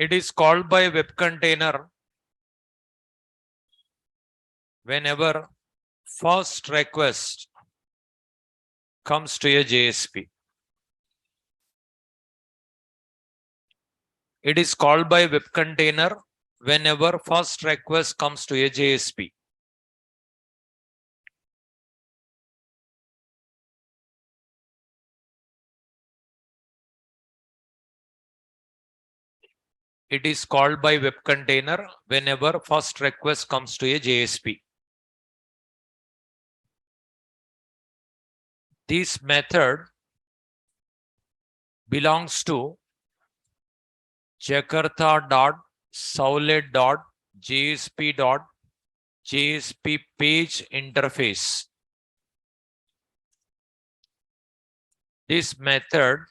It is called by web container whenever first request comes to a JSP. It is called by web container whenever first request comes to a JSP. It is called by web container whenever first request comes to a JSP. This method belongs to jakarta.saulet.jsp page interface. This method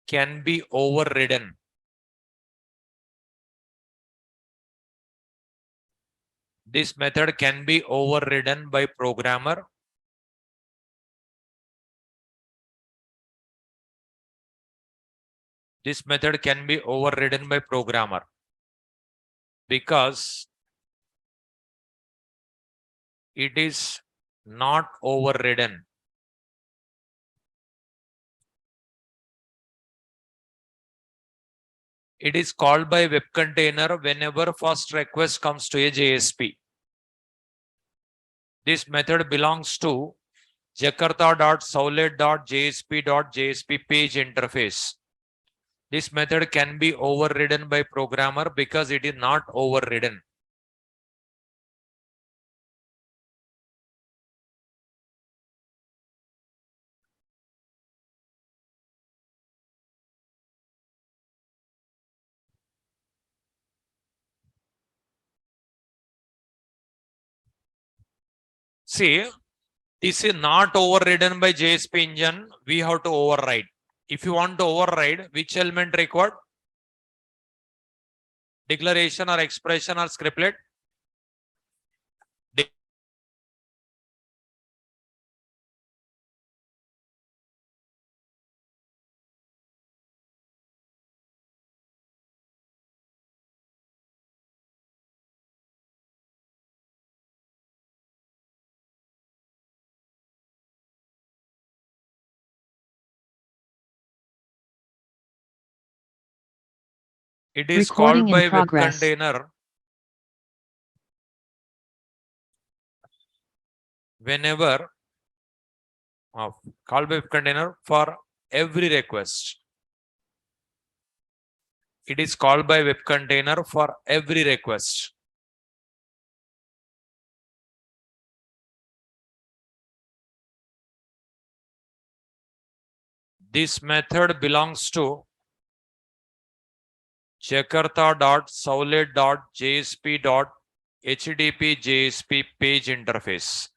can be overridden. This method can be overridden by programmer. This method can be overridden by programmer because it is not overridden. It is called by web container whenever first request comes to a JSP. This method belongs to jakarta.saulet.jsp page interface. This method can be overridden by programmer because it is not overridden. See, this is not overridden by JSP engine. We have to override. If you want to override, which element required? Declaration or expression or scriptlet? It is Recording called by in web progress. container whenever called by web container for every request. It is called by web container for every request. This method belongs to jakarta.saulet.jsp.hdp page interface.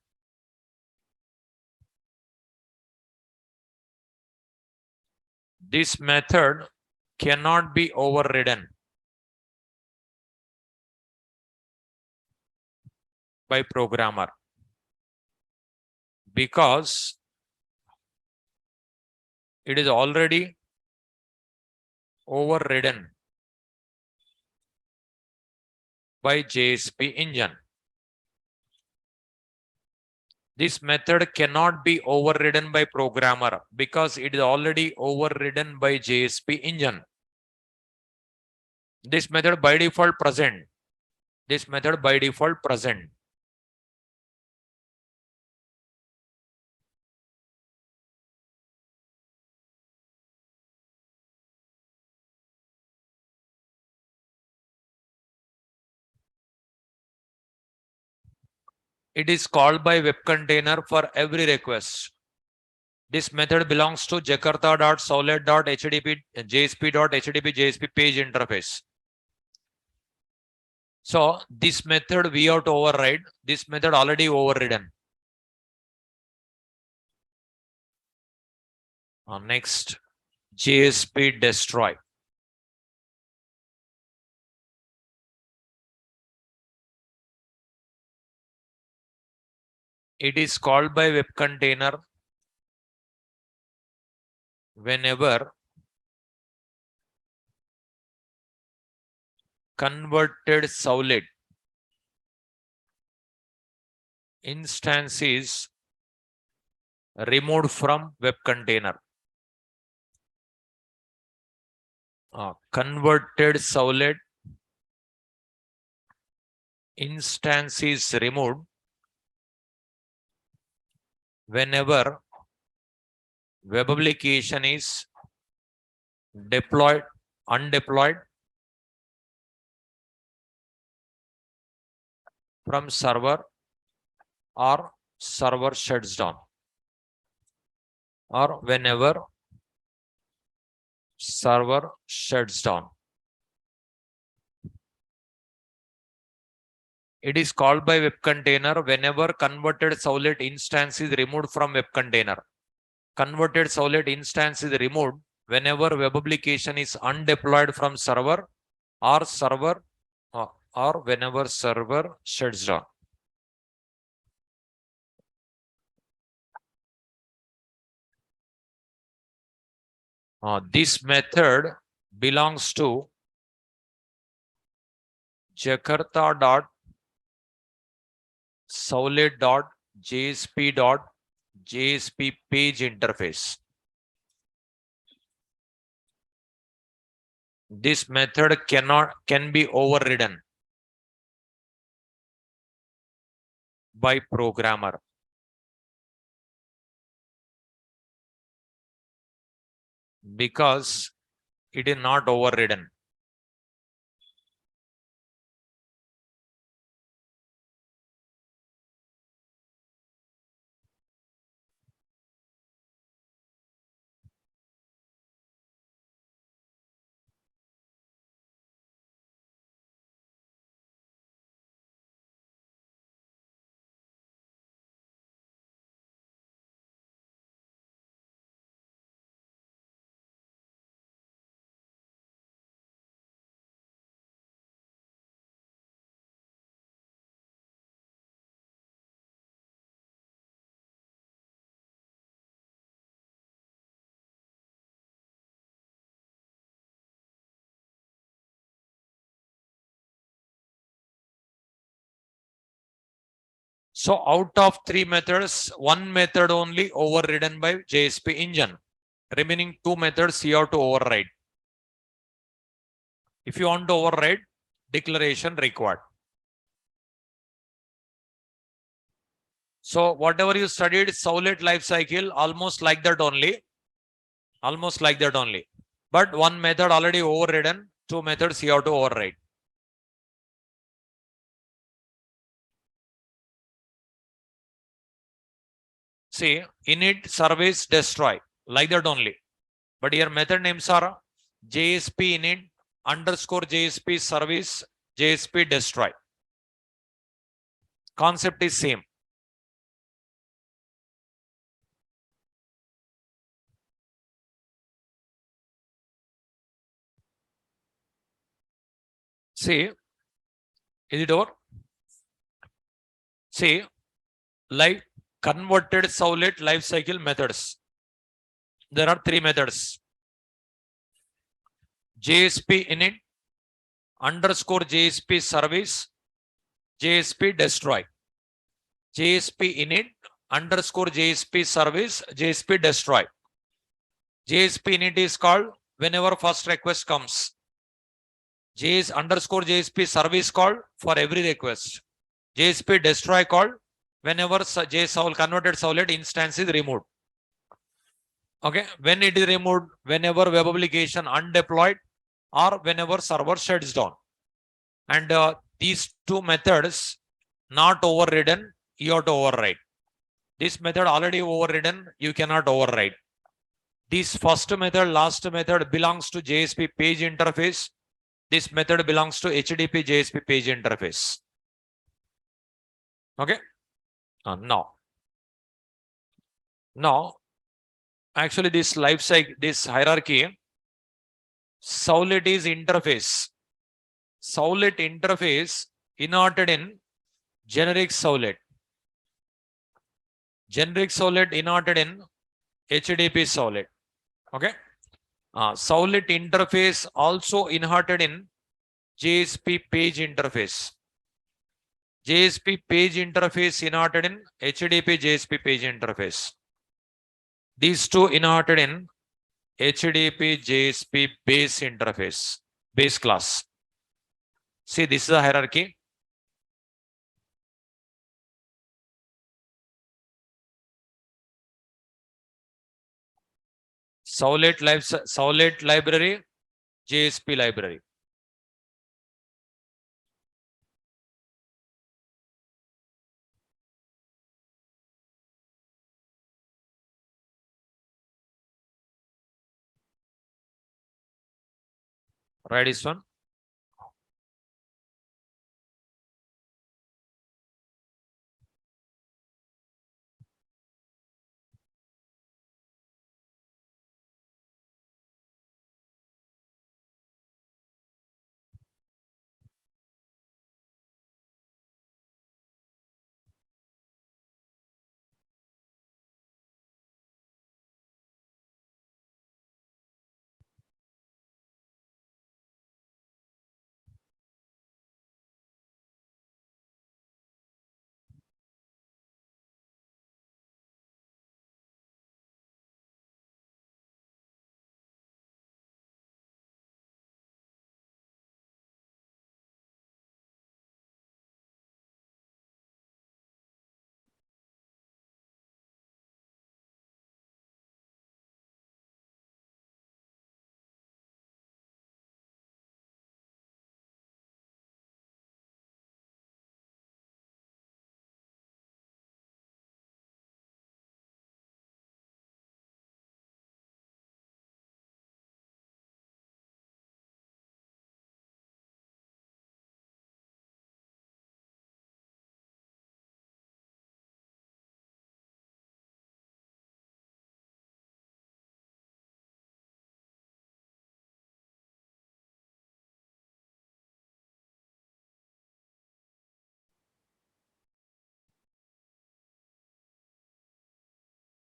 This method cannot be overridden by programmer because it is already overridden by JSP engine. This method cannot be overridden by programmer because it is already overridden by JSP engine. This method by default present. This method by default present. It is called by web container for every request. This method belongs to jakarta.saulet.hdp.jsp.hdp page interface. So this method we have to override. This method already overridden. Next, JSP destroy. It is called by web container whenever converted servlet instance is removed from web container. Converted servlet instance is removed whenever web application is deployed, undeployed from server or server shuts down, or whenever server shuts down. It is called by web container whenever converted servlet instance is removed from web container. Converted servlet instance is removed whenever web application is undeployed from server or whenever server shuts down. This method belongs to jakarta.servlet.jsp page interface. This method can be overridden by programmer. Because it is not overridden. So out of 3 methods, 1 method only overridden by JSP engine. Remaining 2 methods you have to override. If you want to override, declaration required. So whatever you studied, servlet life cycle, almost like that only. Almost like that only. But 1 method already overridden, 2 methods you have to override. See, init, service, destroy, like that only. But here method names are JSP init underscore JSP service JSP destroy. Concept is same. See, is it over? See, like converted servlet lifecycle methods. There are 3 methods. JSP init underscore JSP service JSP destroy. JSP init underscore JSP service JSP destroy. JSP init is called whenever first request comes. JS underscore JSP service called for every request. JSP destroy called whenever converted servlet instance is removed. Okay, when it is removed, whenever web application undeployed or whenever server shuts down. And these 2 methods not overridden, you have to override. This method already overridden, you cannot override. This first method, last method belongs to JSP page interface. This method belongs to HTTP JSP page interface. Okay. Now, actually this life cycle, this hierarchy, servlet is interface. Servlet interface inherited in generic servlet. Generic servlet inherited in HTTP servlet. Okay. Servlet interface also inherited in JSP page interface. JSP page interface inherited in HTTP JSP page interface. These two inherited in HTTP JSP base interface, base class. See, this is a hierarchy. Servlet library, JSP library. Write this one.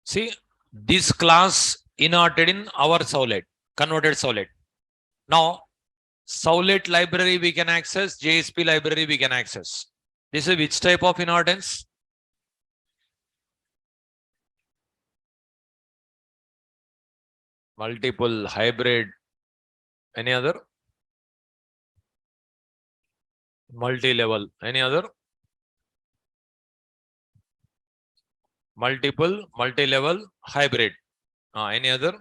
See, this class inherited in our servlet, converted servlet. Now, servlet library we can access, JSP library we can access. This is which type of inheritance? Multiple, hybrid, any other? Multi-level, any other? Multiple, multi-level, hybrid. Any other?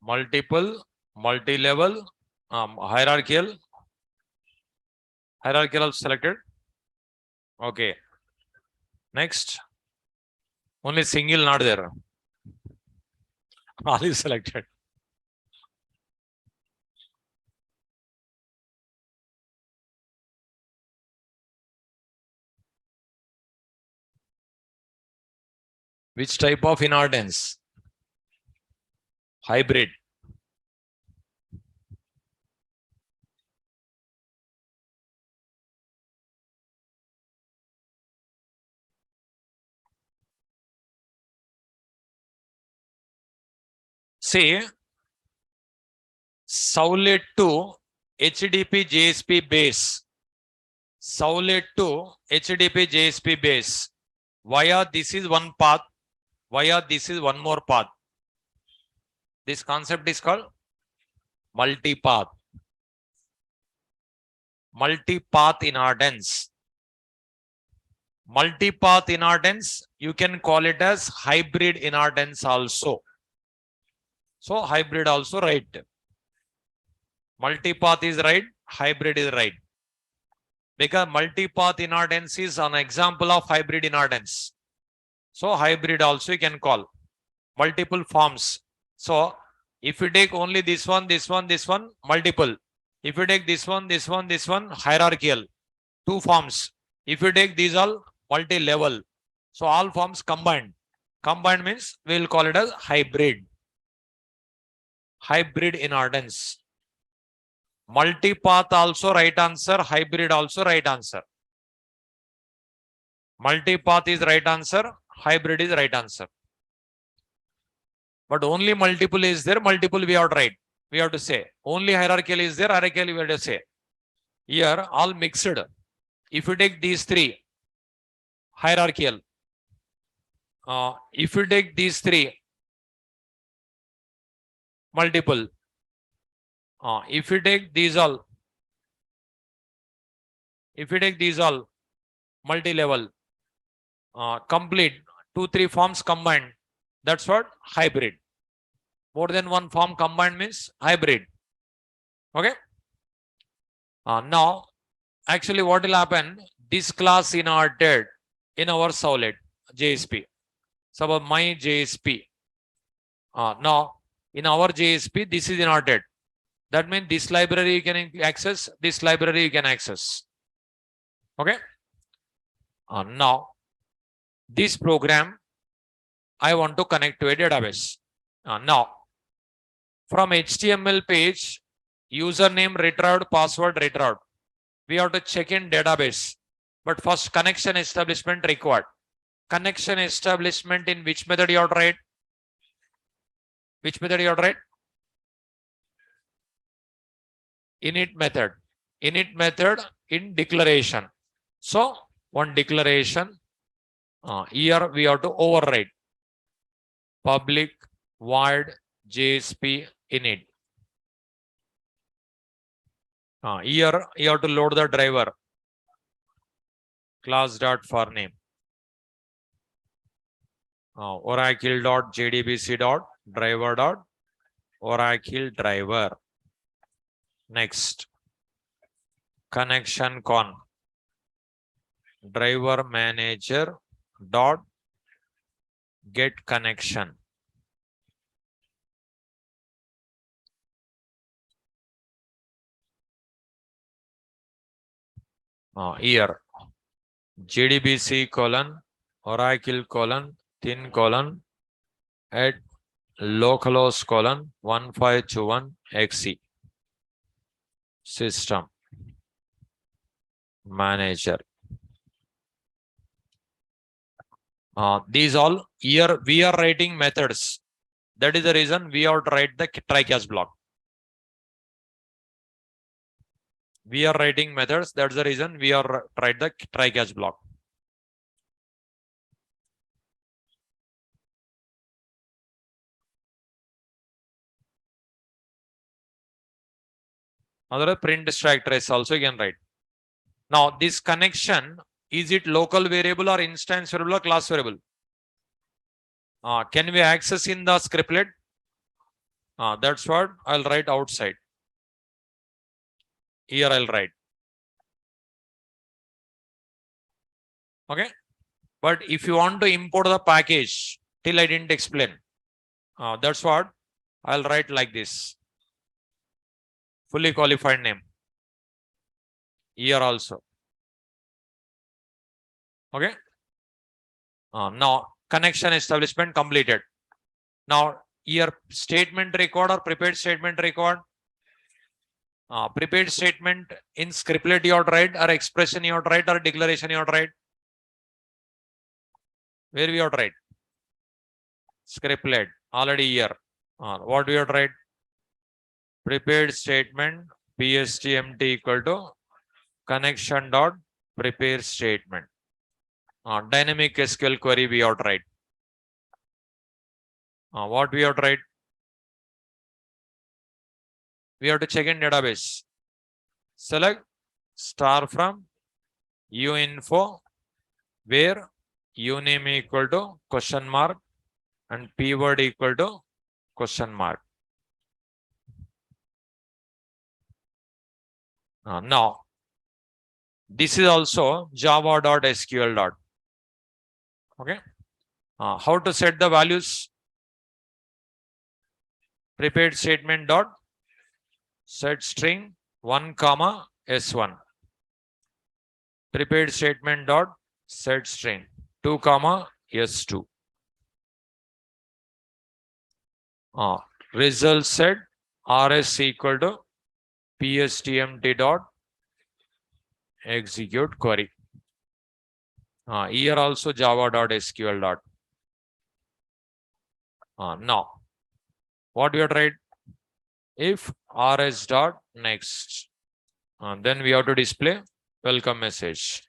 Multiple, multi-level, hierarchical. Hierarchical selected. Okay. Next. Only single not there. All is selected. Which type of inheritance? Hybrid. Say servlet to HTTP JSP base. Servlet to HTTP JSP base. Via this is one path. Via this is one more path. This concept is called multi-path. Multi-path inheritance. Multi-path inheritance, you can call it as hybrid inheritance also. So hybrid also right. Multi-path is right, hybrid is right. Because multi-path inheritance is an example of hybrid inheritance. So hybrid also you can call. Multiple forms. So if you take only this one, multiple. If you take this one, hierarchical. Two forms. If you take these all, multi-level. So all forms combined. Combined means we will call it as hybrid. Hybrid inheritance. Multipath also right answer. Hybrid also right answer. Multipath is right answer. Hybrid is right answer. But only multiple is there. Multiple we have to write. We have to say. Only hierarchical is there. Hierarchical we have to say. Here all mixed. If you take these three, hierarchical. If you take these three, multiple. If you take these all, multi-level, complete, 2-3 forms combined, that's what hybrid. More than one form combined means hybrid. Okay. Now, actually what will happen, this class inverted in our solid JSP. So my JSP. Now, in our JSP, this is inverted. That means this library you can access, this library you can access. Okay. Now, this program, I want to connect to a database. Now, from HTML page, username retrieved, password retrieved. We have to check in database. But first, connection establishment required. Connection establishment in which method you have to write? Which method you have to write? Init method. Init method in declaration. So, one declaration. Here we have to override. Public void JSP init. Here you have to load the driver. Class.forName. Oracle.jdbc.driver.oracle driver. Next. Connection con. Driver manager dot get connection. Here JDBC colon Oracle colon thin colon at localhost colon 1521 XE system manager. These all here we are writing methods. That is the reason we have to write the try-catch block. We are writing methods. That's the reason we are write the try-catch block. Other print stack trace also you can write. Now this connection, is it local variable or instance variable or class variable? Can we access in the scriptlet? That's what I'll write outside. Here I'll write. Okay. But if you want to import the package, till I didn't explain. That's what I'll write like this. Fully qualified name. Here also. Okay. Now connection establishment completed. Now here statement record or prepared statement record. Prepared statement in scriptlet you have to write, or expression you have to write, or declaration you have to write. Where we have to write? Scriptlet already here. What we have to write? Prepared statement PSTMT equal to connection dot prepare statement. Dynamic SQL query we have to write. What we have to write? We have to check in database. Select star from uinfo where uname equal to question mark and p word equal to question mark. Now this is also java.sql. Okay. How to set the values? Prepared statement dot set string 1 comma s1. Prepared statement dot set string 2 comma s2. Result set rs equal to pstmt dot execute query. Here also java dot sql dot. Now, what we have tried? If rs dot next, then we have to display welcome message.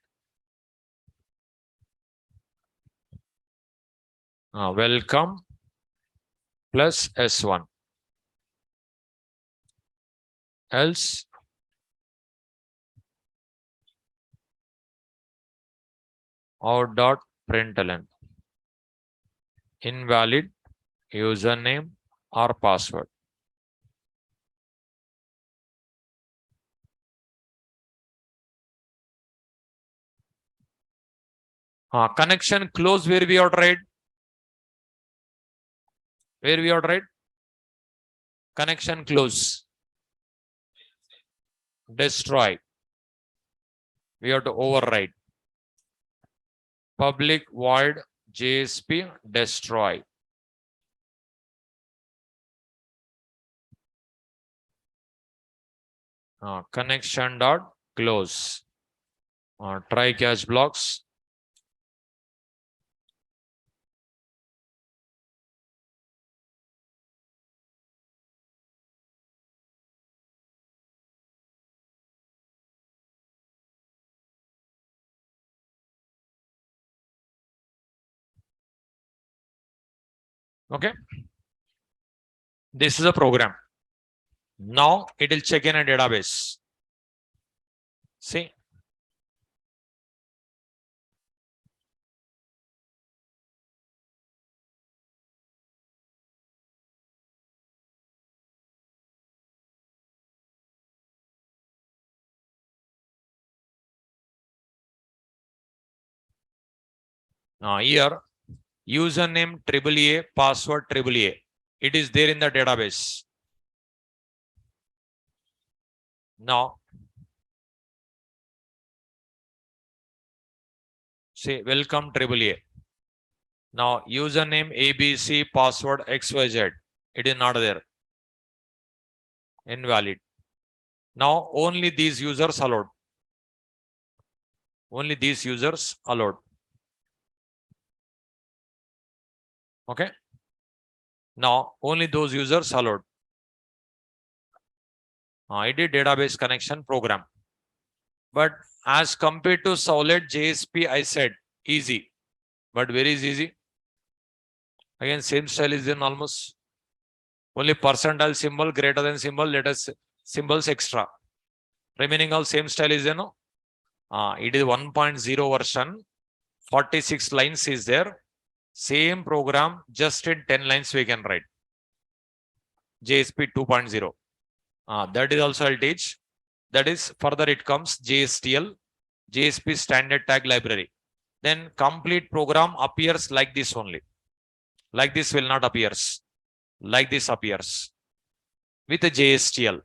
Welcome plus s1. Else out dot println invalid username or password. Connection close where we have tried. Where we have tried? Connection close. Destroy. We have to override. Public void JSP destroy. Connection dot close. Try catch blocks. Okay. This is a program. Now it will check in a database. See. Here username AAA, password AAA. It is there in the database. Now, say welcome AAA. Now, username ABC, password XYZ. It is not there. Invalid. Now, only these users allowed. Only these users allowed. Okay. Now, only those users allowed. I did database connection program. But as compared to solid JSP, I said easy. But where is easy? Again, same style is in almost. Only percentile symbol greater than symbol, let us symbols extra. Remaining all same style is it is 1.0 version. 46 lines is there. Same program, just in 10 lines we can write. JSP 2.0. That is also I'll teach. That is further it comes JSTL, JSP standard tag library. Then complete program appears like this only. Like this will not appears. Like this appears. With a JSTL.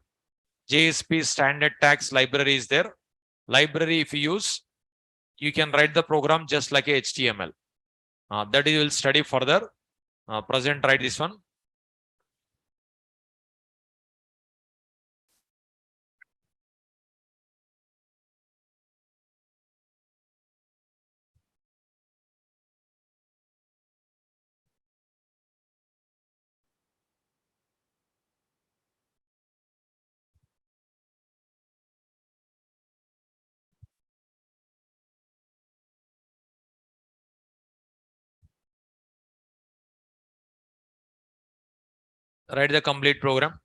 JSP standard tags library is there. Library if you use, you can write the program just like a HTML. That you will study further. Present write this one. Write the complete program.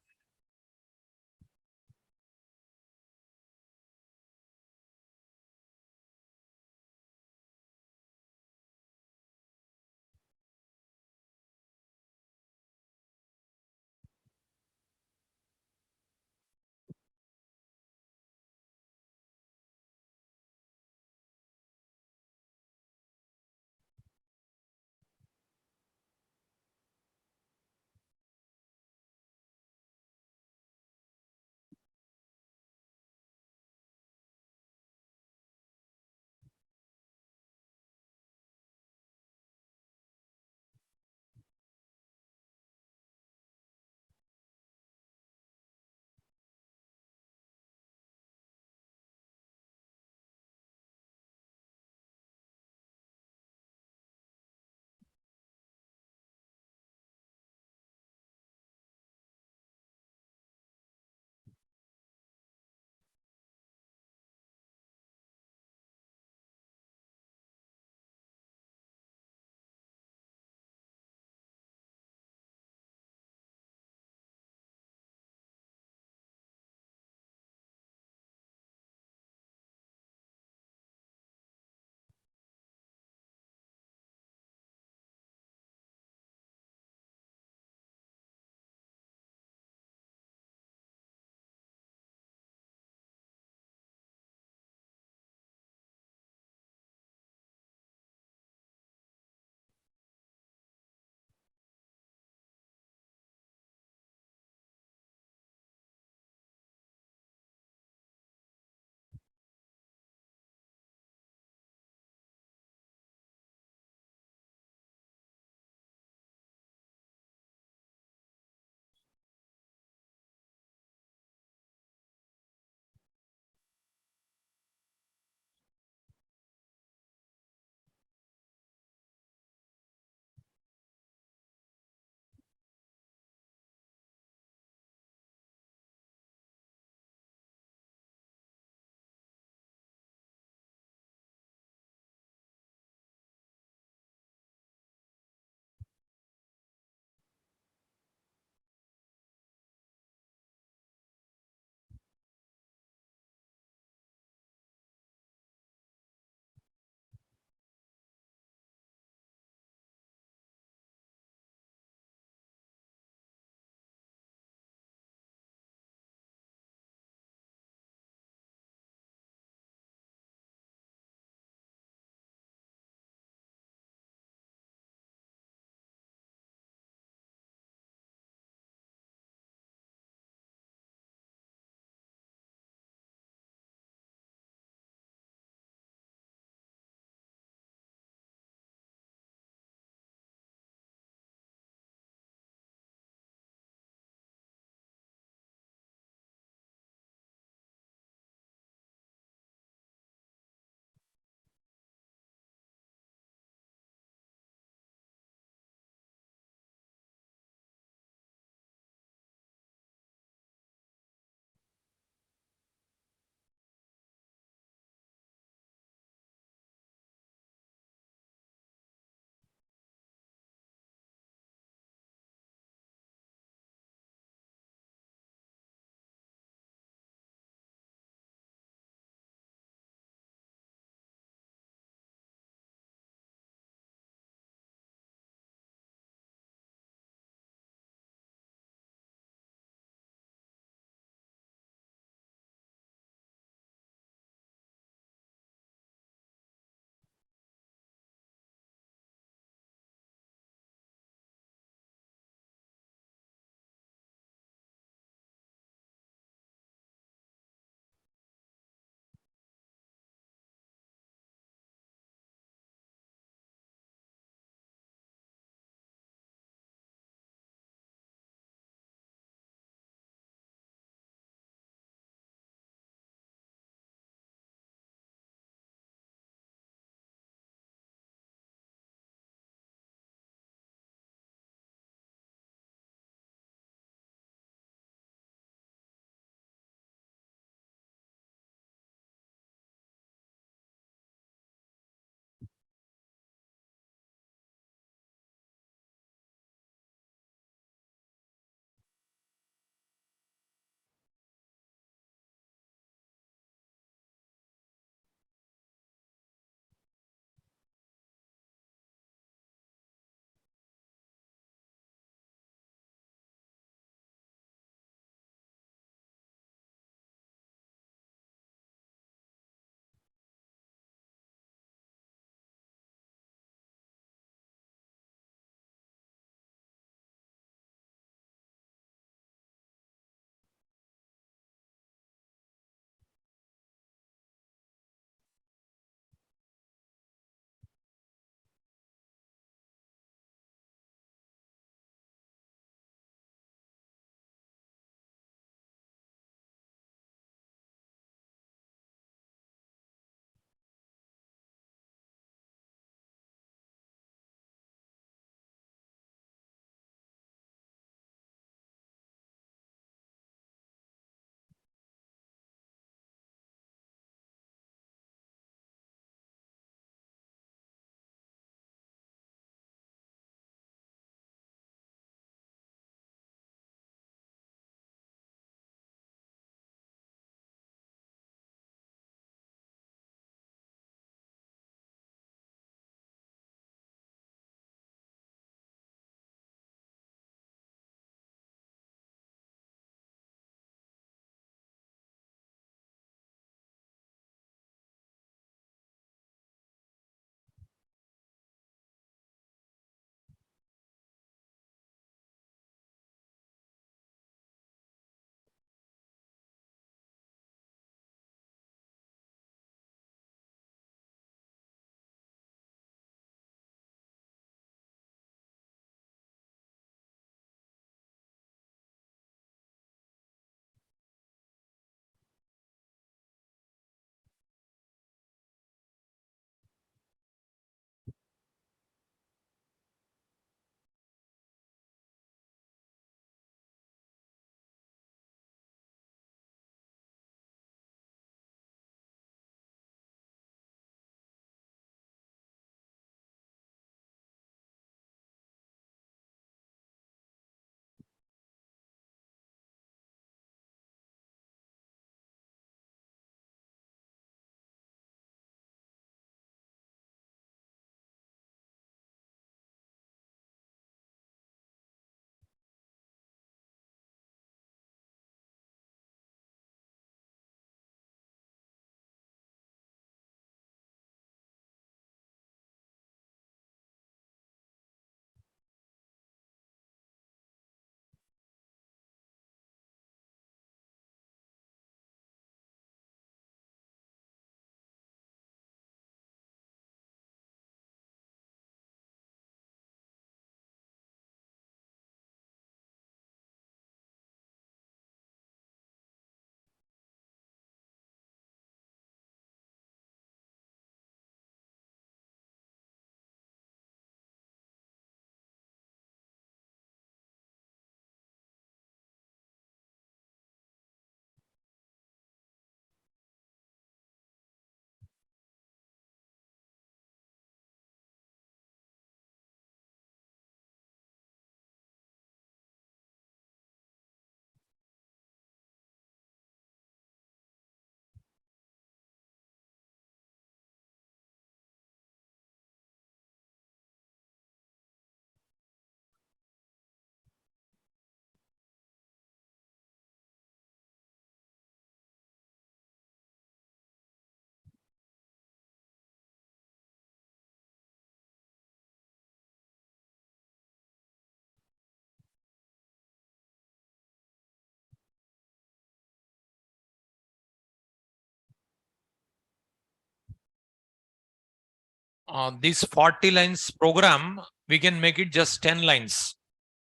this 40 lines program, we can make it just 10 lines.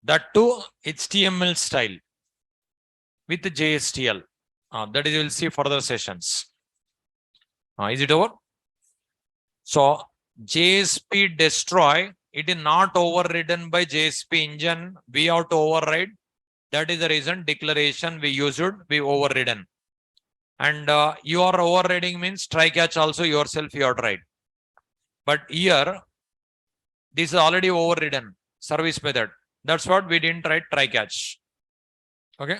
That too HTML style with JSTL. That is, you will see further sessions. Is it over? So JSP destroy, it is not overridden by JSP engine. We have to override. That is the reason declaration we used, we overridden. And your overriding means try catch also yourself you are right. But here, this is already overridden service method. That's what we didn't write try catch. Okay.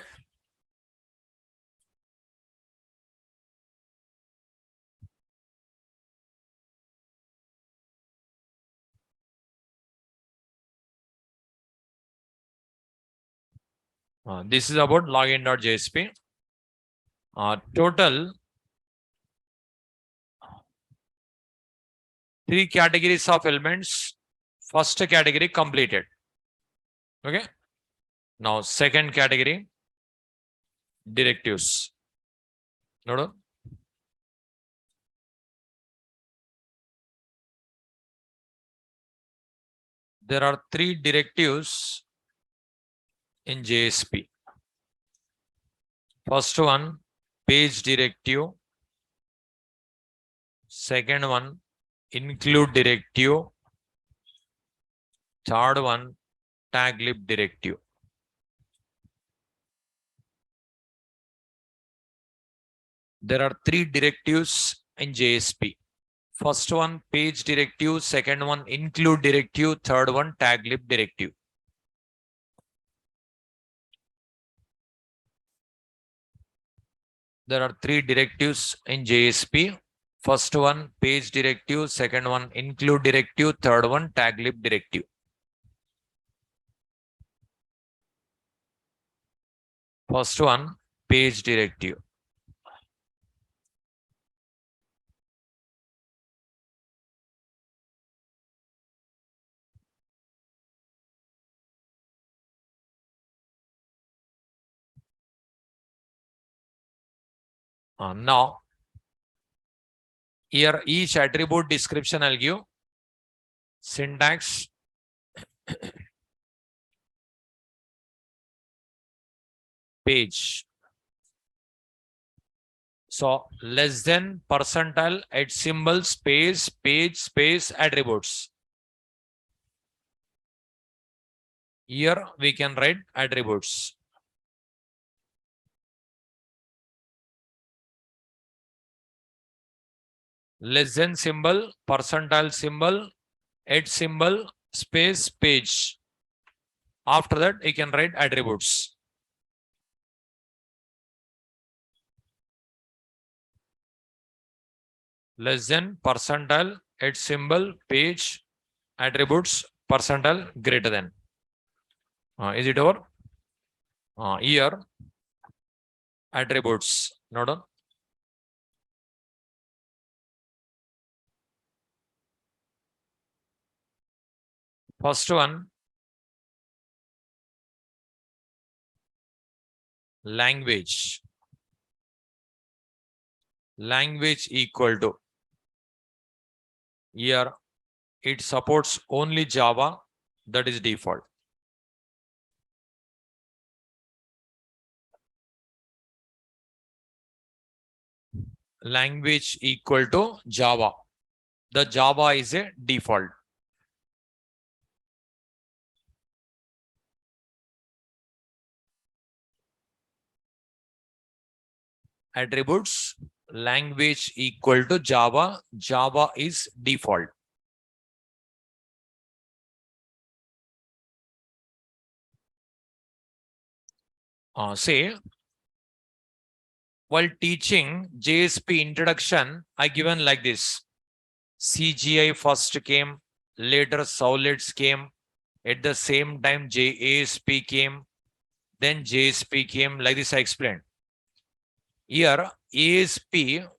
This is about login.jsp. Total 3 categories of elements. First category completed. Okay. Now second category, directives. No. There are 3 directives in JSP. First one, page directive. Second one, include directive. Third one, tag lib directive. There are 3 directives in JSP. First one, page directive. Second one, include directive. Third one, tag lib directive. There are 3 directives in JSP. First one, page directive. Second one, include directive. Third one, tag lib directive. First one, page directive. Now, here each attribute description I'll give. Syntax. Page. So less than percentile at symbol space page space attributes. Here we can write attributes. Less than symbol, percentile symbol, at symbol, space, page. After that, you can write attributes. Less than, percentile, at symbol, page, attributes, percentile, greater than. Is it over? Here, attributes. Note down. First one, language. Language equal to. Here, it supports only Java. That is default. Language equal to Java. The Java is a default. Attributes, language equal to Java. Java is default. Say, while teaching JSP introduction, I given like this. CGI first came, later solids came, at the same time JASP came, then JSP came, like this I explained. Here, ASP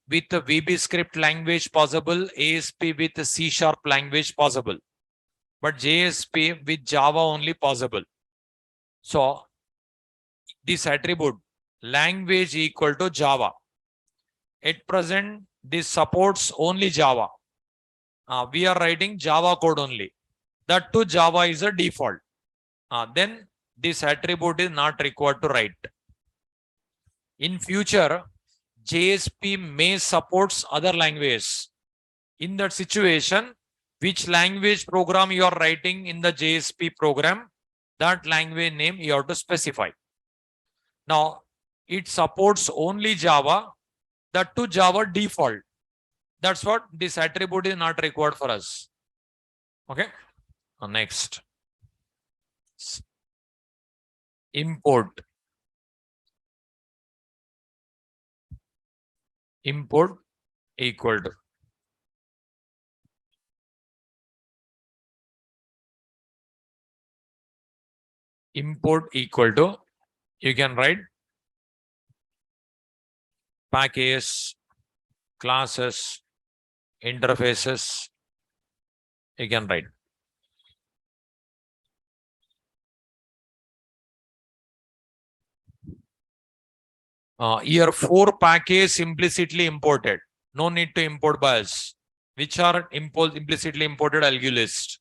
with the VB script language possible, ASP with the C# language possible, but JSP with Java only possible. So, this attribute, language equal to Java. At present, this supports only Java. we are writing Java code only. That too Java is a default. Then this attribute is not required to write. In future, JSP may supports other languages. In that situation, which language program you are writing in the JSP program, that language name you have to specify. Now, it supports only Java, that to Java default. That's what this attribute is not required for us. Okay. Next. Import. Import equal to. Import equal to, you can write packages, classes, interfaces, you can write. Here 4 packages implicitly imported. No need to import by us. Which are implicitly imported, I'll give list.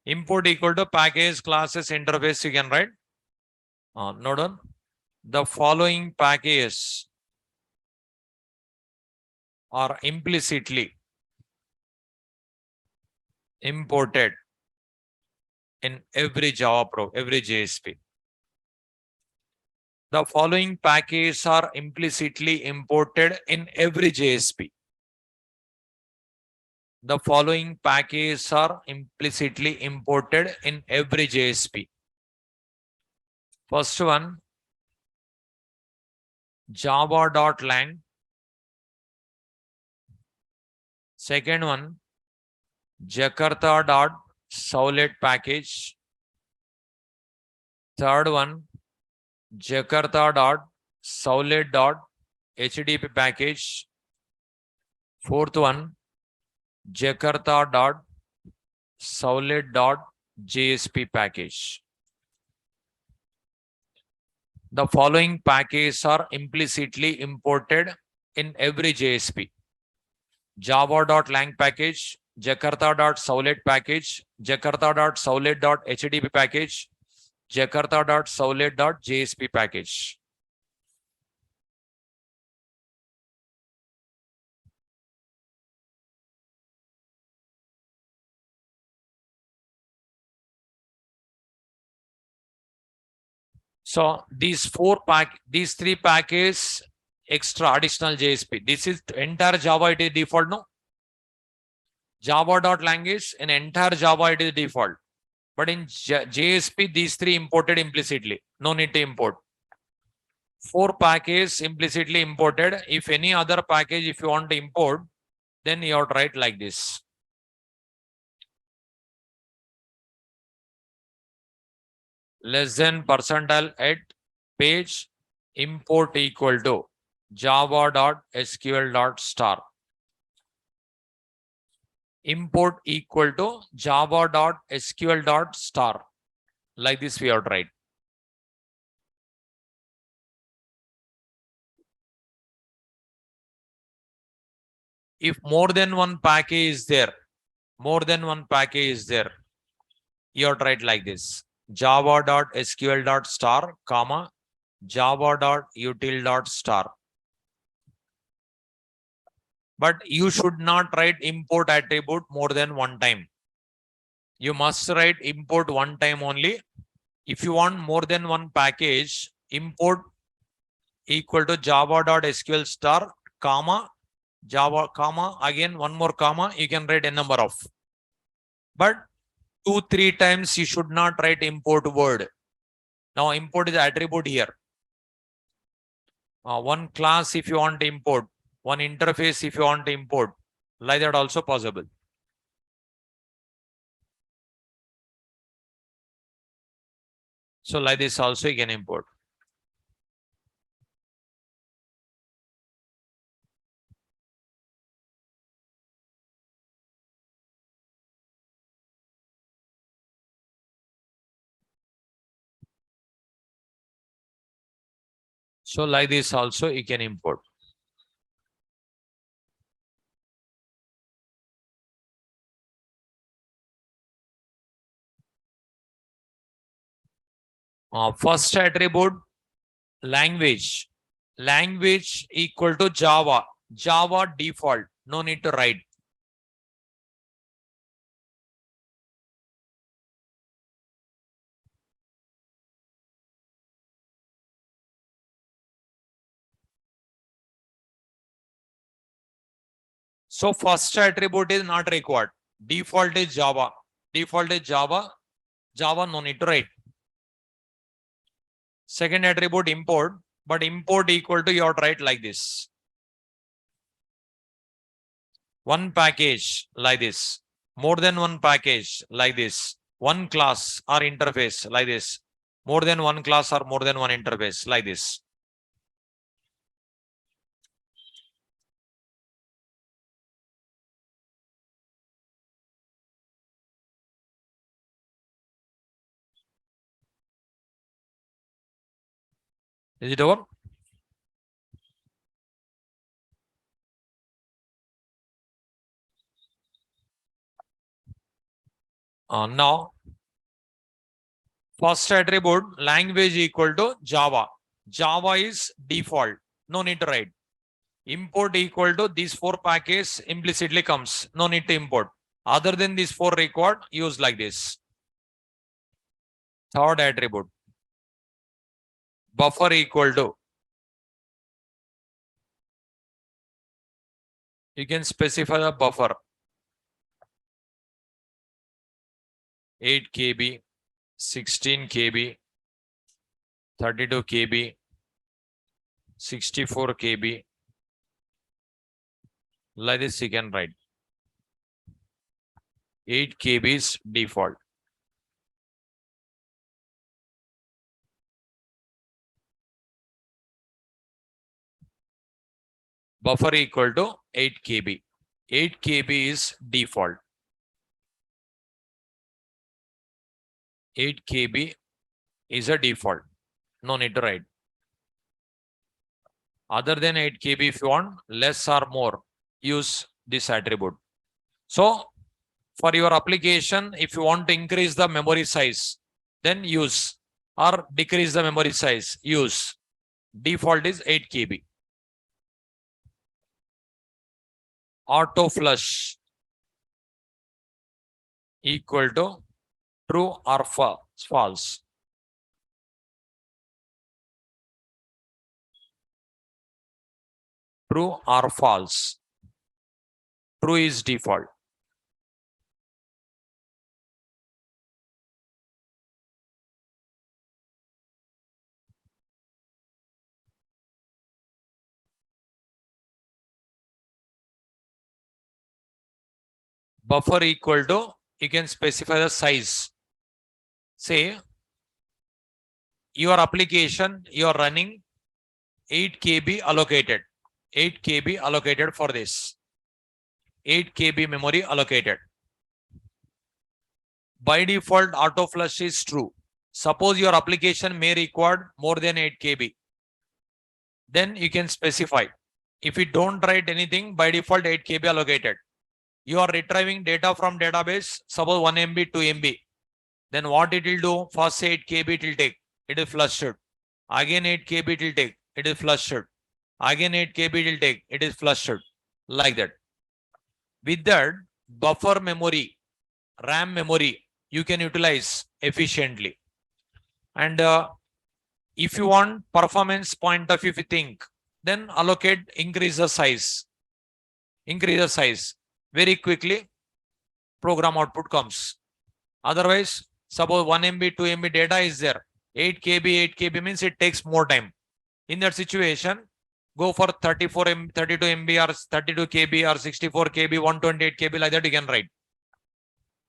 Import equal to package, classes, interface, you can write. Note on. The following packages are implicitly imported in every Java every JSP. The following packages are implicitly imported in every JSP. The following packages are implicitly imported in every JSP. First one, java.lang. Second one, Jakarta.Soulet package. Third one, Jakarta.Soulet.HDP package. Fourth one, Jakarta.Soulet.JSP package. The following packages are implicitly imported in every JSP. Java.lang package, Jakarta.Soulet package, Jakarta.Soulet.HDP package, Jakarta.Soulet.JSP package. So these three packages extra additional JSP. This is entire Java, it is default, no? Java.lang is in entire Java, it is default. But in JSP, these three imported implicitly. No need to import. 4 packages implicitly imported. If any other package, if you want to import, then you have to write like this. Less than percentile at page import equal to java.sql.star. Import equal to java.sql.star. Like this we have to write. If more than one package is there, you have to write like this. Java.sql.star, comma, java.util.star. But you should not write import attribute more than one time. You must write import one time only. If you want more than one package, import equal to java.sql star, comma, Java, comma, again one more comma, you can write a number of. But 2-3 times you should not write import word. Now import is attribute here. One class if you want to import, one interface if you want to import, like that also possible. So like this also you can import. So like this also you can import. First attribute, language. Language equal to Java. Java default. No need to write. So first attribute is not required. Default is Java. Default is Java. Java no need to write. Second attribute, import. But import equal to your write like this. One package like this. More than one package like this. One class or interface like this. More than one class or more than one interface like this. Is it over? Now, first attribute, language equal to Java. Java is default. No need to write. Import equal to these four packages implicitly comes. No need to import. Other than these four required, use like this. Third attribute, buffer equal to. You can specify the buffer. 8 KB, 16 KB, 32 KB, 64 KB. Like this you can write. 8 KB is default. Buffer equal to 8 KB. 8 KB is default. 8 KB is a default. No need to write. Other than 8 KB, if you want less or more, use this attribute. So for your application, if you want to increase the memory size, then use, or decrease the memory size, use. Default is 8 KB. Auto flush equal to true or false. True or false. True is default. Buffer equal to, you can specify the size. Say your application, you are running 8 KB allocated. 8 KB allocated for this. 8 KB memory allocated. By default, auto flush is true. Suppose your application may require more than 8 KB. Then you can specify. If you don't write anything, by default 8 KB allocated. You are retrieving data from database, suppose 1 MB, 2 MB. Then what it will do? First 8 KB it will take. It is flushed. Again 8 KB it will take. It is flushed. Again 8 KB it will take. It is flushed. Like that. With that, buffer memory, RAM memory, you can utilize efficiently. And if you want performance point of view, if you think, then allocate, increase the size. Increase the size. Very quickly, program output comes. Otherwise, suppose 1 MB, 2 MB data is there. 8 KB, 8 KB means it takes more time. In that situation, go for 34 MB, 32 MB or 32 KB or 64 KB, 128 KB, like that you can write.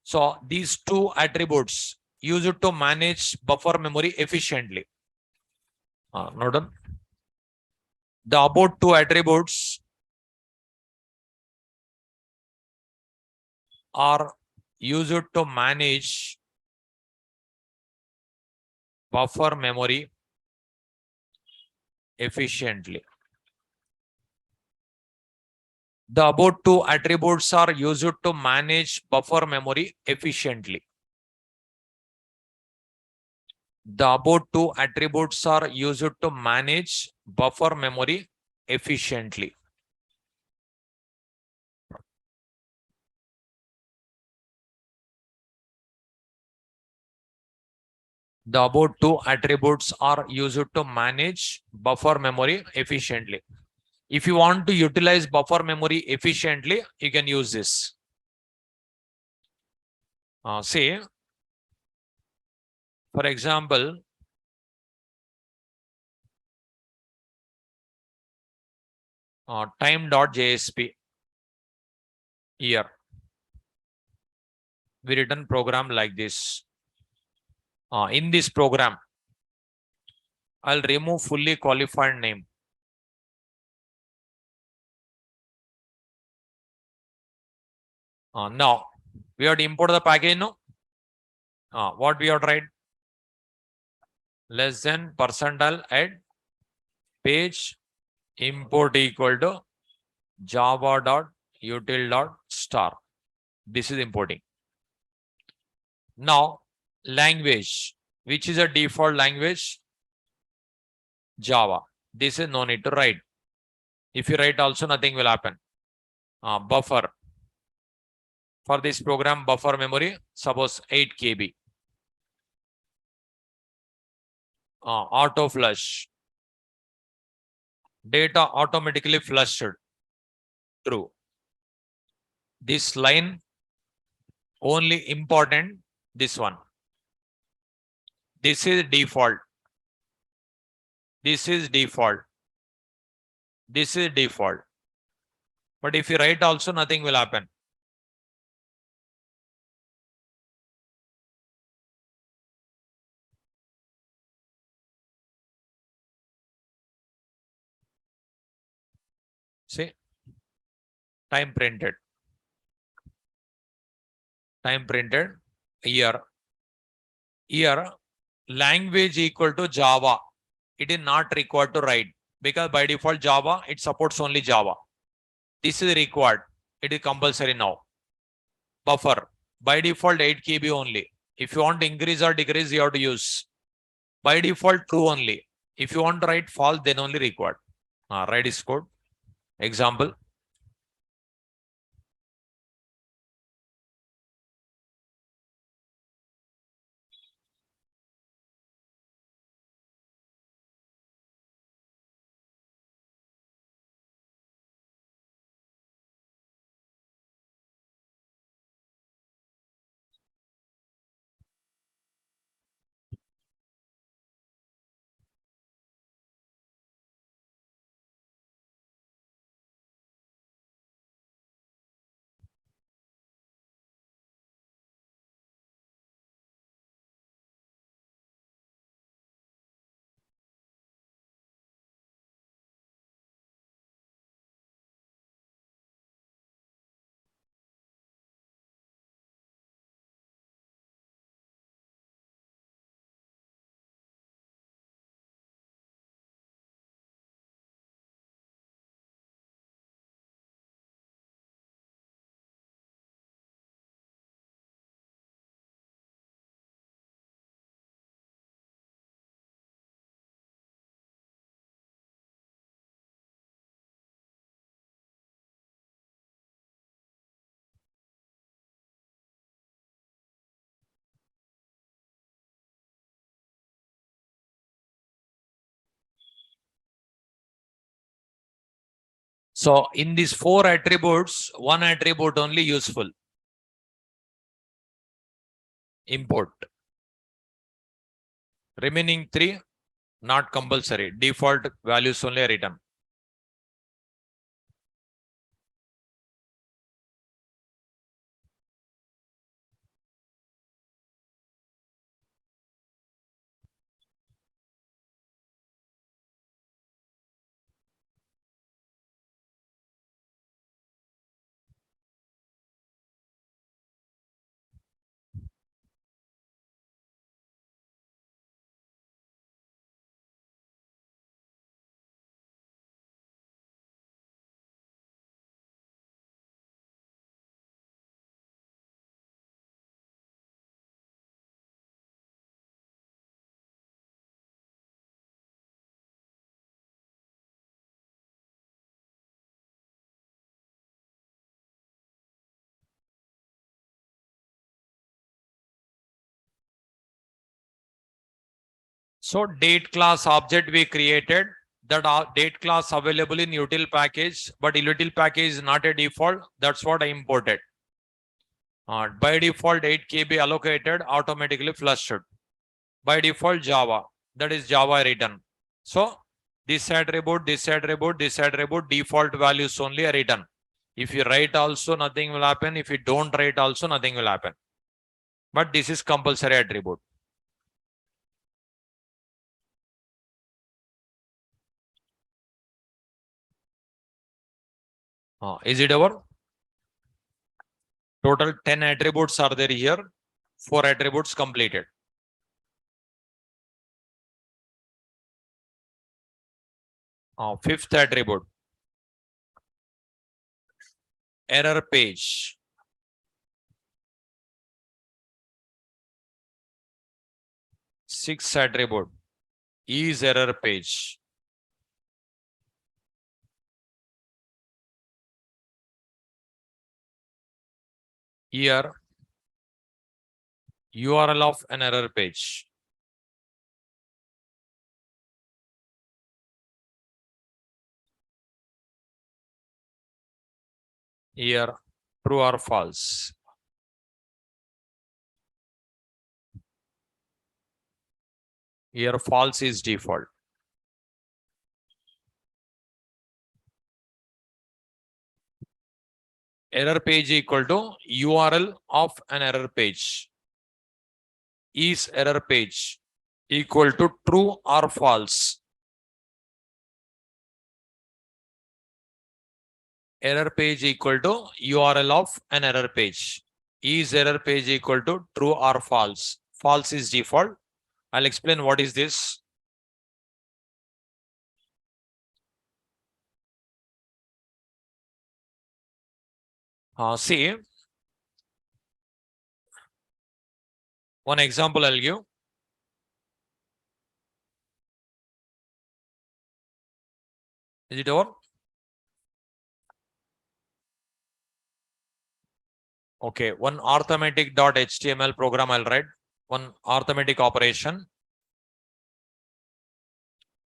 So these two attributes use it to manage buffer memory efficiently. Now done. The above two attributes are used to manage buffer memory efficiently. The above two attributes are used to manage buffer memory efficiently. The above two attributes are used to manage buffer memory efficiently. The above two attributes are used to manage buffer memory efficiently. If you want to utilize buffer memory efficiently, you can use this. Say, for example, time.jsp here. We written program like this. In this program, I'll remove fully qualified name. Now, we have to import the package, no? What we have to write? Less than percentile add page import equal to java.util.star. This is importing. Now, language, which is a default language? Java. This is no need to write. If you write also, nothing will happen. Buffer. For this program, buffer memory, suppose 8 KB. Auto flush. Data automatically flushed. True. This line only important, this one. This is default. This is default. This is default. But if you write also, nothing will happen. See, time printed. Time printed here. Here, language equal to Java. It is not required to write because by default Java, it supports only Java. This is required. It is compulsory now. Buffer. By default 8 KB only. If you want to increase or decrease, you have to use. By default true only. If you want to write false, then only required. Write this code. Example. So in these 4 attributes, one attribute only useful. Import. Remaining 3 not compulsory. Default values only written. So date class object we created, that date class available in util package, but util package is not a default. That's what I imported. By default 8 KB allocated, automatically flushed. By default Java, that is Java written. So this attribute, this attribute, this attribute, default values only are written. If you write also, nothing will happen. If you don't write also, nothing will happen. But this is compulsory attribute. Is it over? Total 10 attributes are there here. 4 attributes completed. Fifth attribute. Error page. Sixth attribute is error page. Here URL of an error page. Here true or false. Here false is default. Error page equal to URL of an error page. Is error page equal to true or false? Error page equal to URL of an error page. Is error page equal to true or false? False is default. I'll explain what is this. See, one example I'll give. Is it over? Okay, one arithmetic.html program I'll write. One arithmetic operation.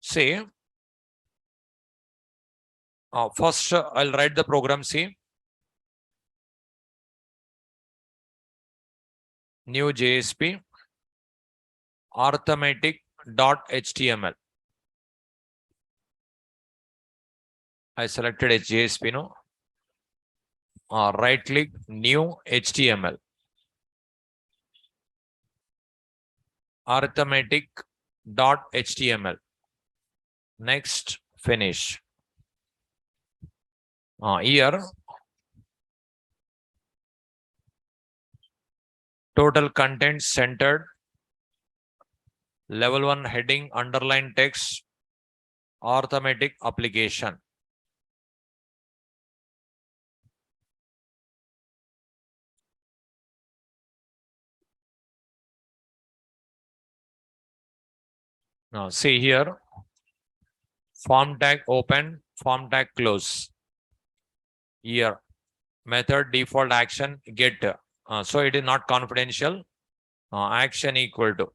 See, first I'll write the program. See, new JSP arithmetic.html. I selected a JSP, no? Right click, new HTML. Arithmetic.html. Next, finish. Here, total content centered. Level 1 heading, underline text, arithmetic application. Now see here, form tag open, form tag close. Here, method default action get. So it is not confidential. Action equal to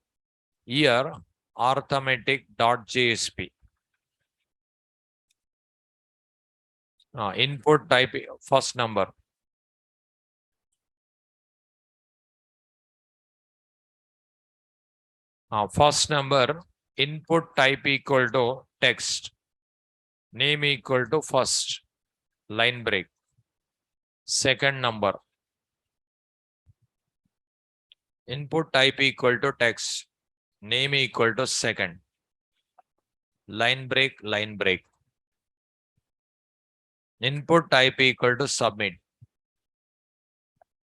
here arithmetic.jsp. Input type first number. First number, input type equal to text. Name equal to first. Line break. Second number. Input type equal to text. Name equal to second. Line break, line break. Input type equal to submit.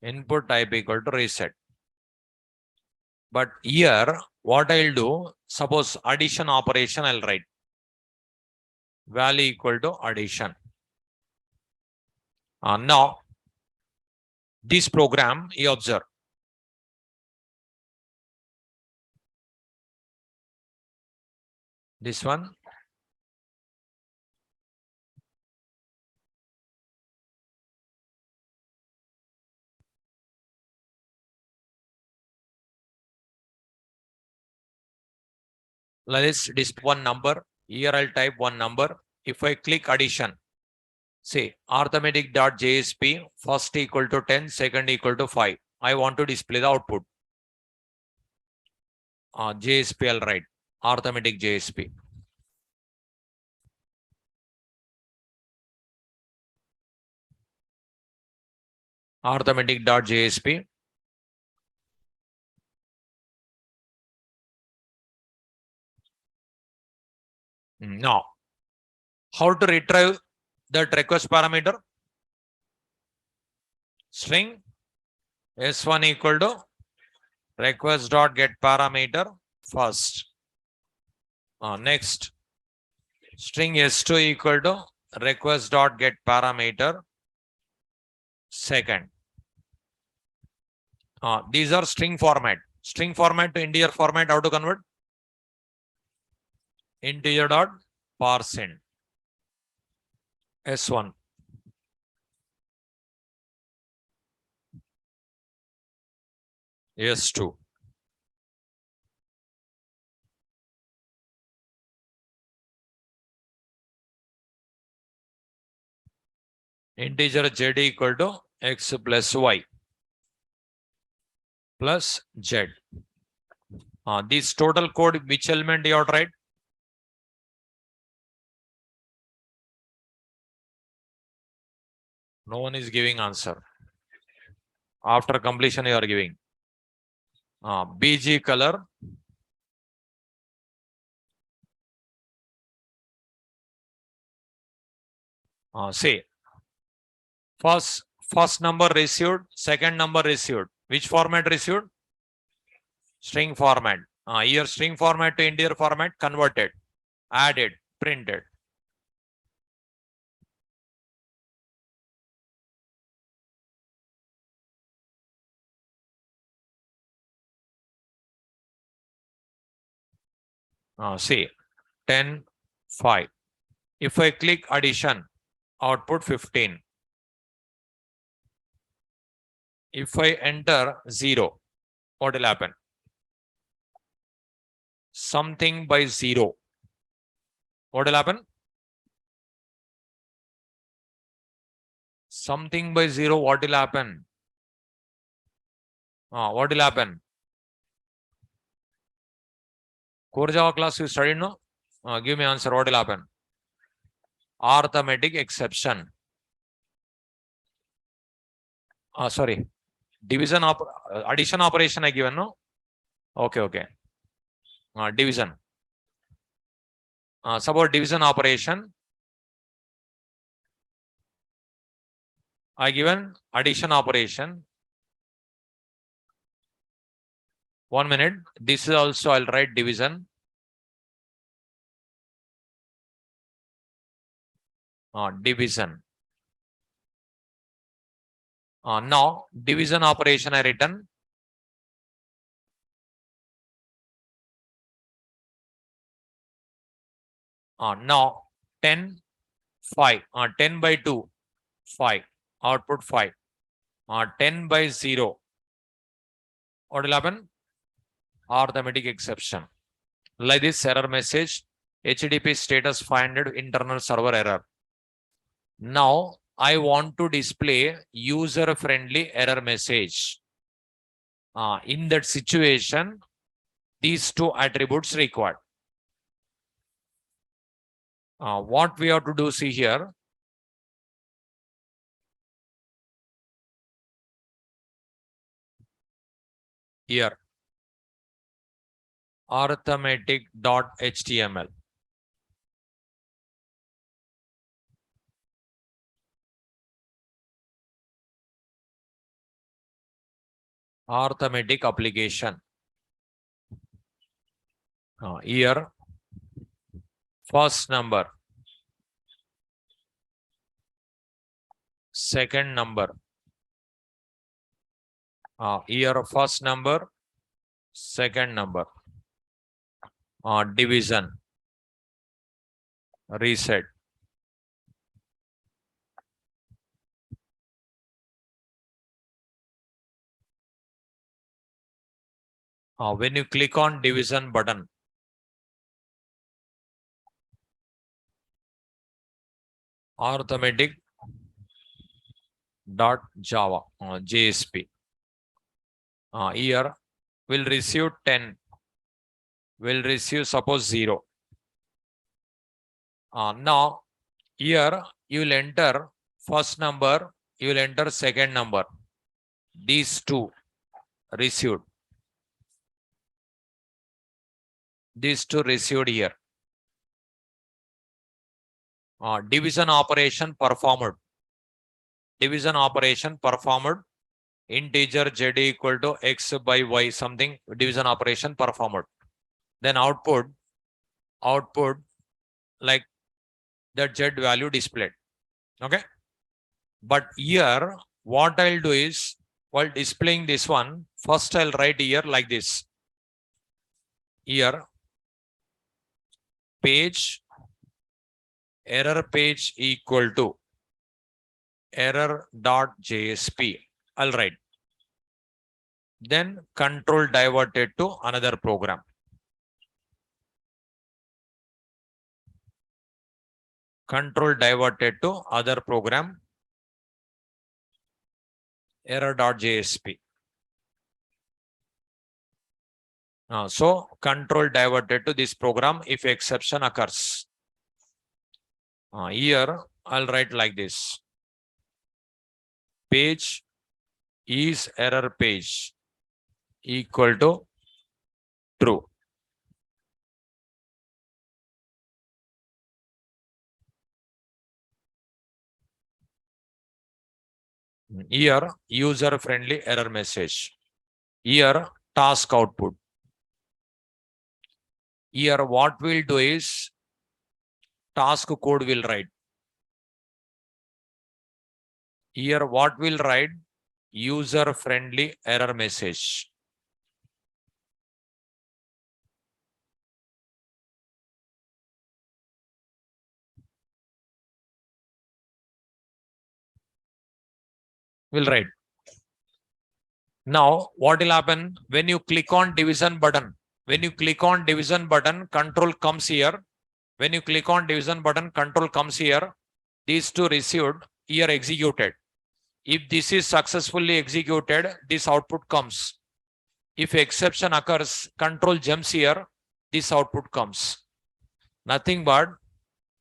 Input type equal to reset. But here, what I'll do, suppose addition operation I'll write. Value equal to addition. Now, this program you observe. This one. Let's display one number. Here I'll type one number. If I click addition, say arithmetic.jsp, first equal to 10, second equal to 5. I want to display the output. JSP I'll write. Arithmetic JSP. Arithmetic.jsp. Now, how to retrieve that request parameter? String s1 equal to request dot get parameter first. Next, string s2 equal to request dot get parameter second. These are string format. String format to integer format, how to convert? Integer dot parseInt. S1. S2. Integer z equal to x plus y plus z. This total code, which element you have to write? No one is giving answer. After completion, you are giving. BG color. Say first number received, second number received. Which format received? String format. Here string format to integer format converted, added, printed. See 10, 5. If I click addition, output 15. If I enter 0, what will happen? Something by 0. What will happen? Something by 0, what will happen? What will happen? Core Java class you studied, no? Give me answer, what will happen? Arithmetic exception. Sorry. Division addition operation I given, no? Okay. Division. Suppose division operation. I given addition operation. 1 minute. This is also I'll write division. Division. Now division operation I written. Now 10, 5. 10 by 2, 5. Output 5. 10 by 0. What will happen? Arithmetic exception. Like this error message, HTTP status 500 internal server error. Now I want to display user friendly error message. In that situation, these two attributes required. What we have to do, see here. Here, arithmetic.html. Arithmetic application. Here, first number, second number. Here, first number, second number. Division, reset. When you click on division button, arithmetic dot Java JSP. Here will receive 10, will receive suppose 0. Now here you will enter first number, you will enter second number. These two received. These two received here. Division operation performed. Division operation performed. Integer z equal to x by y, something division operation performed. Then output like that z value displayed. Okay. But here what I'll do is, while displaying this one, first I'll write here like this. Here page error page equal to error.jsp. I'll write. Then control diverted to another program. Control diverted to other program, error.jsp. So control diverted to this program if exception occurs. Here I'll write like this. Page is error page equal to true. Here user friendly error message. Here task output. Here what we'll do is task code will write. Here what will write? User friendly error message. Will write. Now what will happen when you click on division button? When you click on division button, control comes here. When you click on division button, control comes here. These two received, here executed. If this is successfully executed, this output comes. If exception occurs, control jumps here, this output comes. Nothing but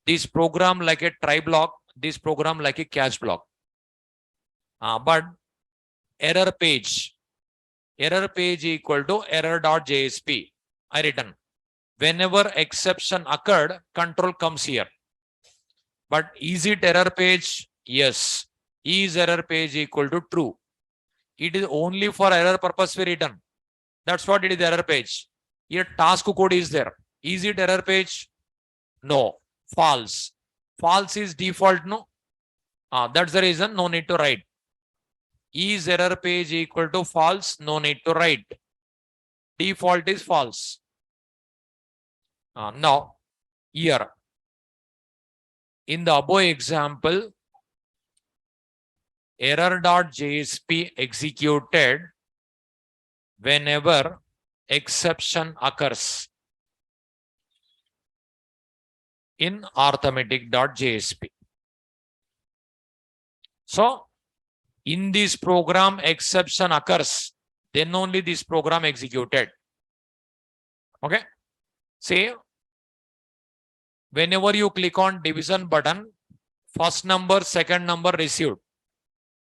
this program like a try block, this program like a catch block. But error page equal to error.jsp. I written. Whenever exception occurred, control comes here. But is it error page? Yes. Is error page equal to true? It is only for error purpose we written. That's what it is, error page. Here task code is there. Is it error page? No. False. False is default, no? That's the reason no need to write. Is error page equal to false? No need to write. Default is false. Now, here, in the above example, error.jsp executed whenever exception occurs in arithmetic.jsp. So, in this program, exception occurs, then only this program executed. Okay. Say, whenever you click on division button, first number, second number received,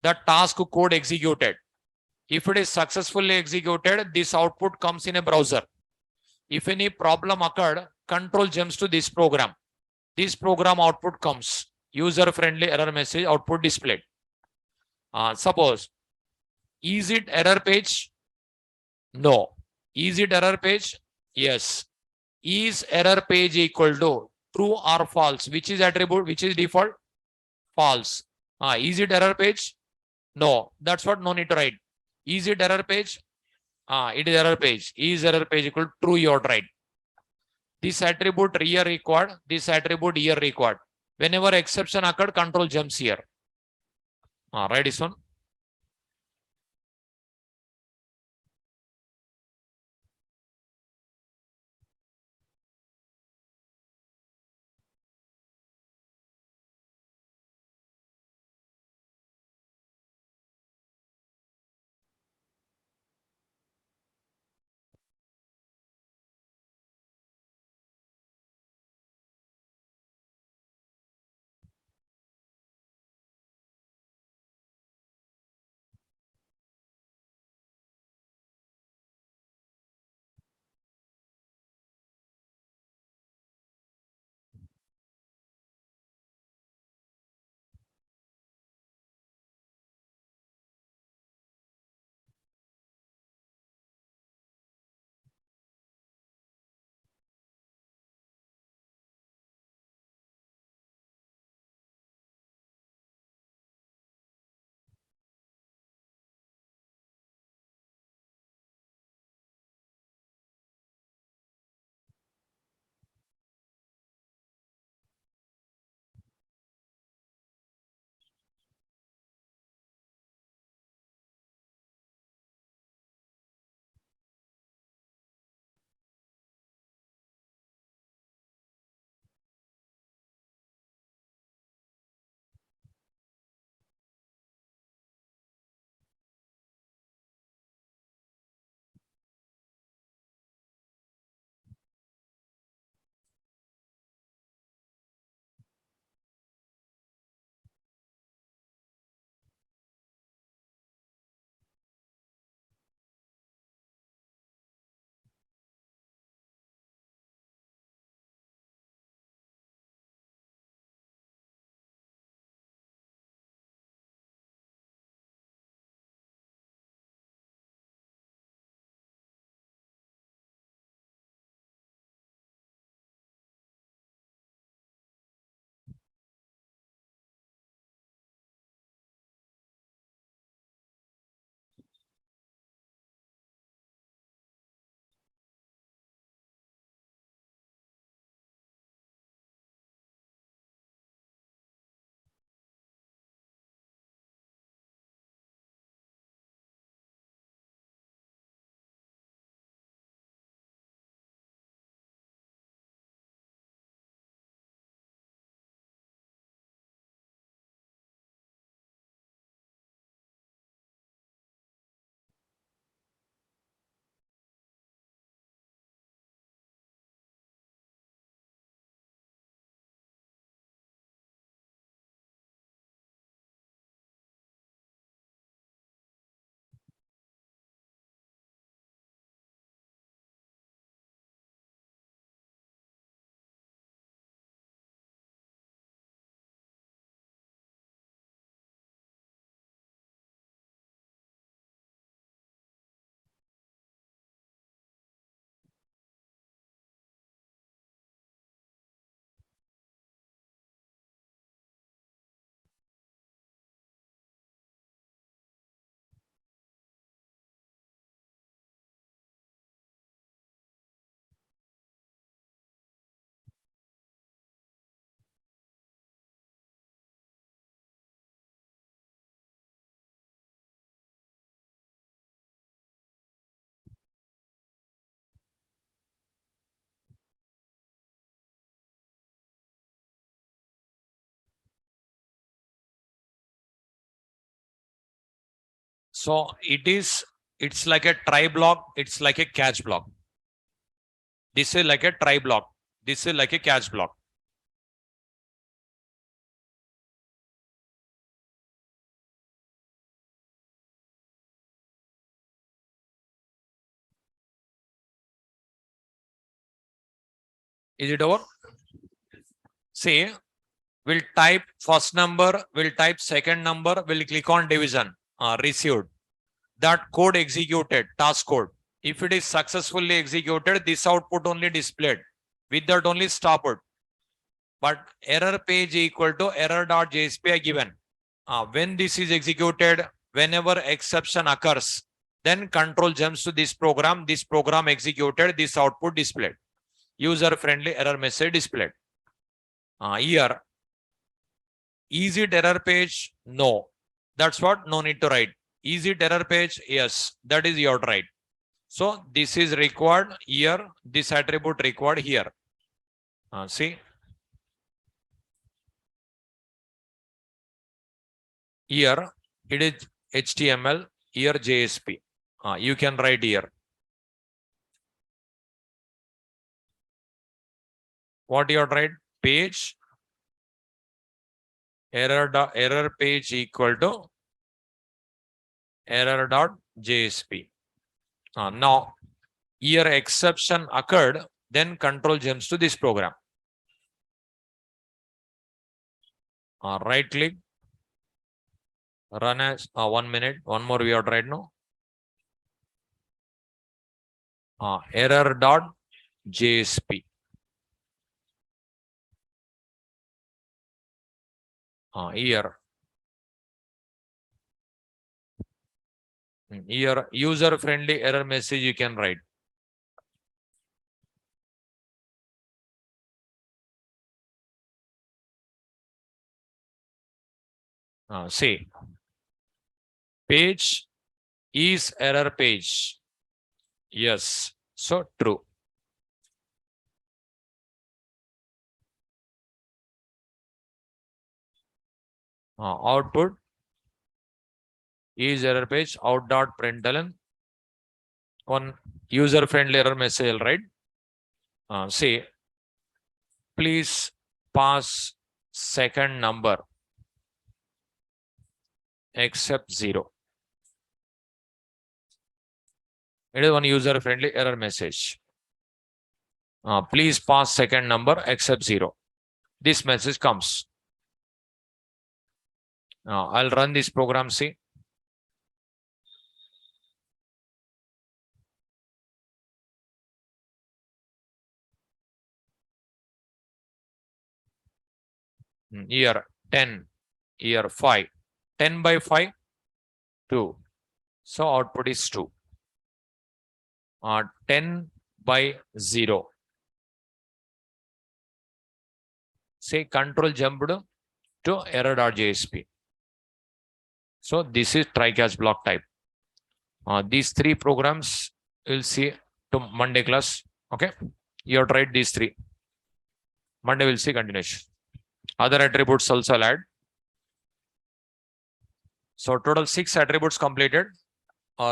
the task code executed. If it is successfully executed, this output comes in a browser. If any problem occurred, control jumps to this program. This program output comes. User friendly error message output displayed. Suppose, is it error page? No. Is it error page? Yes. Is error page equal to true or false? Which is attribute? Which is default? False. Is it error page? No. That's what no need to write. Is it error page? It is error page. Is error page equal to true? You right. This attribute here required. This attribute here required. Whenever exception occurred, control jumps here. Write this one. So it's like a try block. It's like a catch block. This is like a try block. This is like a catch block. Is it over? See, we'll type first number, we'll type second number, we'll click on division, received. That code executed, task code. If it is successfully executed, this output only displayed. With that only stop it. But error page equal to error.jsp are given. When this is executed, whenever exception occurs, then control jumps to this program executed, this output displayed. User friendly error message displayed. Here, is it error page? No. That's what no need to write. Is it error page? Yes. That is your right. So this is required here. This attribute required here. See. Here it is HTML. Here JSP. You can write here. What you write? Page. Error page equal to error.jsp. Now, here exception occurred, then control jumps to this program. Right click, run as 1 minute. One more we have right now. Error.jsp. Here user friendly error message you can write. Say page is error page. Yes, so true. Output is error page out.println. One user friendly error message, right? Say please pass second number except 0. It is one user friendly error message. Please pass second number except 0. This message comes. I'll run this program. See. Here 10, here 5. 10 by 5, 2. So output is 2. 10 by 0. Say control jumped to error.jsp. So this is try catch block type. These 3 programs we'll see to Monday class. Okay. You have tried these 3. Monday we'll see continuation. Other attributes also I'll add. So total 6 attributes completed.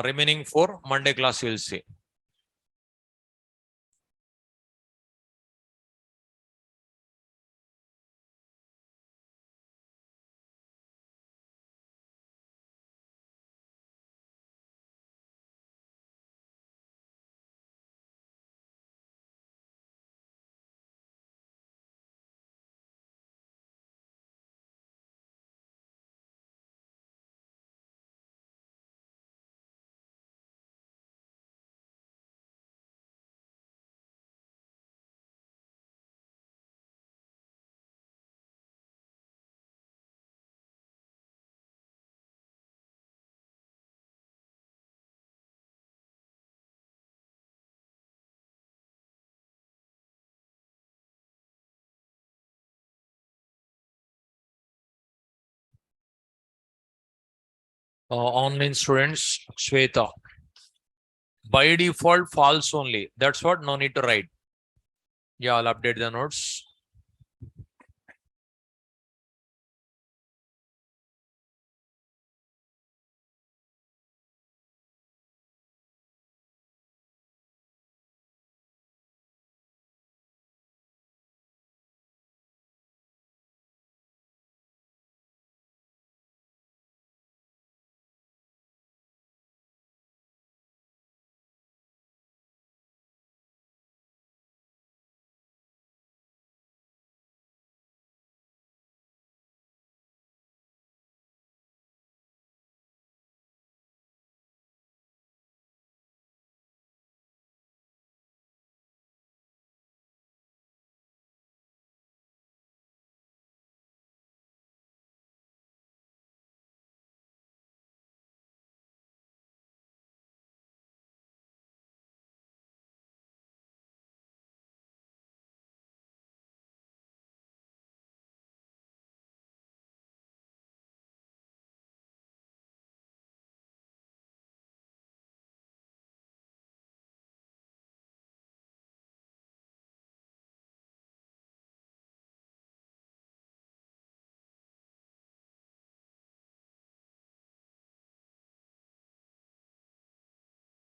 Remaining 4 Monday class you will see. Online students, Shweta. By default, false only. That's what no need to write. Yeah, I'll update the notes.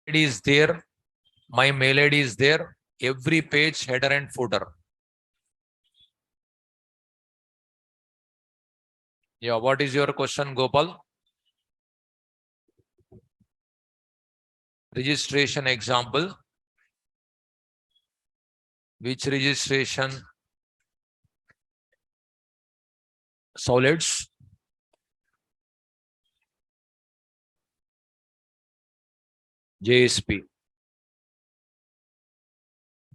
ID is there. My mail ID is there. Every page, header and footer. Yeah, what is your question, Gopal? Registration example. Which registration? Solids. JSP.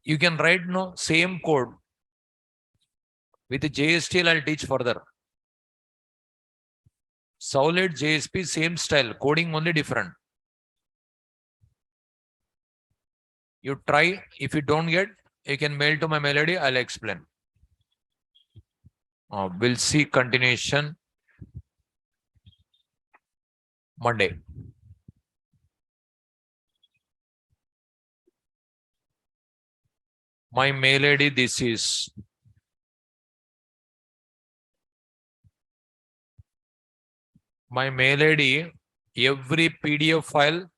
You can write no same code with JSTL. I'll teach further. Solid JSP, same style, coding only different. You try. If you don't get, you can mail to my mail ID. I'll explain. We'll see continuation Monday. My mail ID, this is. My mail ID, every PDF file,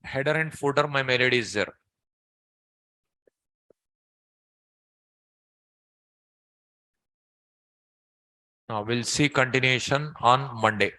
header and footer, my mail ID is there. Now we'll see continuation on Monday.